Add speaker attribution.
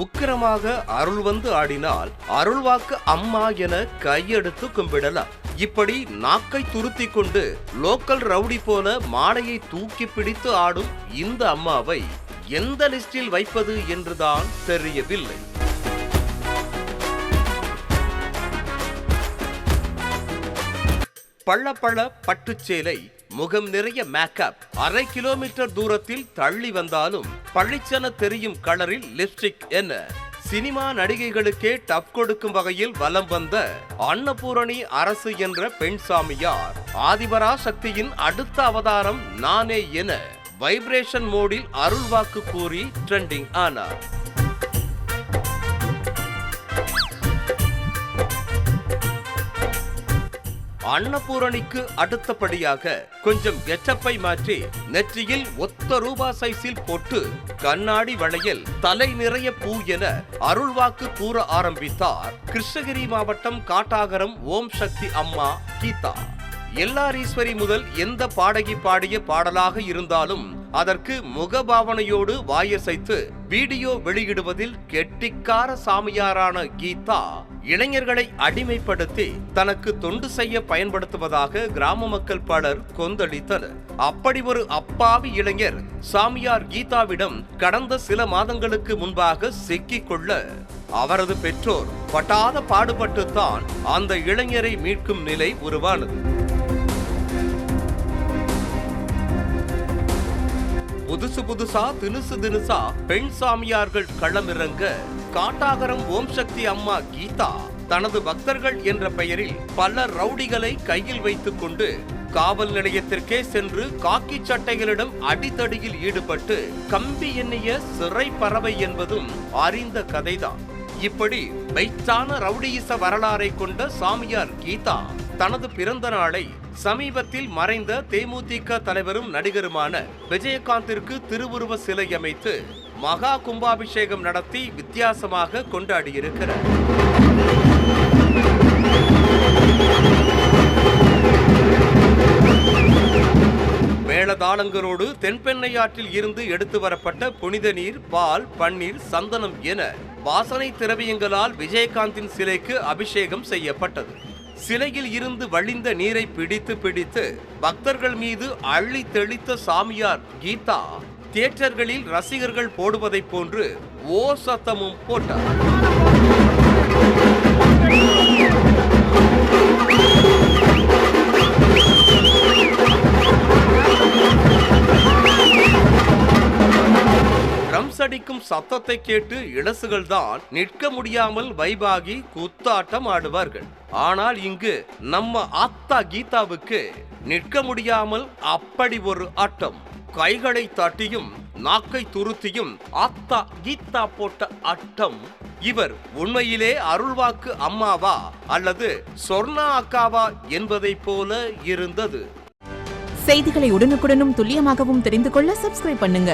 Speaker 1: உக்கிரமாக அருள் வந்து ஆடினால் அருள்வாக்கு அம்மா என கையெடுத்து கும்பிடலாம். இப்படி நாக்கை துருத்தி கொண்டு லோக்கல் ரவுடி போல மாலையை தூக்கி பிடித்து ஆடும் இந்த அம்மாவை எந்த லிஸ்டில் வைப்பது என்றுதான் தெரியவில்லை. பள்ளப்பள்ள பட்டுச்சேலை, முகம் நிறைய மேக்கப், அரை கிலோமீட்டர் தூரத்தில் தள்ளி வந்தாலும் பளிச்சென தெரியும் கலரில் லிப்ஸ்டிக் என சினிமா நடிகைகளுக்கே டப் கொடுக்கும் வகையில் வலம் வந்த அன்னபூரணி அரசு என்ற பெண் சாமியார் ஆதிபராசக்தியின் அடுத்த அவதாரம் நானே என வைப்ரேஷன் மோடில் அருள்வாக்கு கூறி ட்ரெண்டிங் ஆனார். அன்னபூரணிக்கு அடுத்தபடியாக கொஞ்சம் கெட்டப்பை மாற்றி நெற்றியில் ஒத்த ரூபா சைஸில் போட்டு கண்ணாடி வளையல், தலை நிறைய பூ என அருள்வாக்கு கூற ஆரம்பித்தார் கிருஷ்ணகிரி மாவட்டம் காட்டாகரம் ஓம் சக்தி அம்மா கீதா. எல்லாரீஸ்வரி முதல் எந்த பாடகி பாடிய பாடலாக இருந்தாலும் அதற்கு முகபாவனையோடு வாயசைத்து வீடியோ வெளியிடுவதில் கெட்டிக்கார சாமியாரான கீதா இளைஞர்களை அடிமைப்படுத்தி தனக்கு தொண்டு செய்ய பயன்படுத்துவதாக கிராம மக்கள் பலர் கொந்தளித்தனர். அப்படி ஒரு அப்பாவி இளைஞர் சாமியார் கீதாவிடம் கடந்த சில மாதங்களுக்கு முன்பாக சிக்கிக் கொள்ள அவரது பெற்றோர் பட்டாத பாடுபட்டுத்தான் அந்த இளைஞரை மீட்கும் நிலை உருவானது. புதுசா தினுசா பெண் சாமியார்கள் களமிறங்க காட்டாகரம் ஓம் சக்தி அம்மா கீதா தனது பக்தர்கள் என்ற பெயரில் பல ரவுடிகளை கையில் வைத்துக் கொண்டு காவல் நிலையத்திற்கே சென்று காக்கி சட்டைகளிடம் அடித்தடியில் ஈடுபட்டு கம்பி எண்ணிய சிறை பறவை என்பதும் அறிந்த கதைதான். இப்படி வைத்தான ரவுடியிச வரலாறை கொண்ட சாமியார் கீதா தனது பிறந்த நாளை சமீபத்தில் மறைந்த தேமுதிக தலைவரும் நடிகருமான விஜயகாந்திற்கு திருவுருவ சிலை அமைத்து மகா கும்பாபிஷேகம் நடத்தி வித்தியாசமாக கொண்டாடியிருக்கிறார். மேளதாளங்களோடு தென்பெண்ணையாற்றில் இருந்து எடுத்து வரப்பட்ட புனித நீர், பால், பன்னீர், சந்தனம் என வாசனை திரவியங்களால் விஜயகாந்தின் சிலைக்கு அபிஷேகம் செய்யப்பட்டது. சிலையில் இருந்து வழிந்த நீரை பிடித்து பக்தர்கள் மீது அள்ளி தெளித்த சாமியார் கீதா தியேட்டர்களில் ரசிகர்கள் போடுவதை போன்று ஓ சத்தமும் போட்டார். ட்ரம்ஸ் அடிக்கும் சத்தத்தை கேட்டு இளசுகள் தான் நிற்க முடியாமல் வைபாகி குத்தாட்டம் ஆடுவார்கள். ஆனால் இங்கு நம்ம ஆத்தா கீதாவுக்கு நிற்க முடியாமல் அப்படி ஒரு ஆட்டம். கைகளை தட்டியும் நாக்கை துருத்தியும் ஆத்தா கீதா போட்ட ஆட்டம். இவர் உண்மையிலே அருள்வாக்கு அம்மாவா அல்லது சொர்ணா அக்காவா என்பதை போல இருந்தது.
Speaker 2: செய்திகளை உடனுக்குடனும் துல்லியமாகவும் தெரிந்து கொள்ள சப்ஸ்கிரைப் பண்ணுங்க.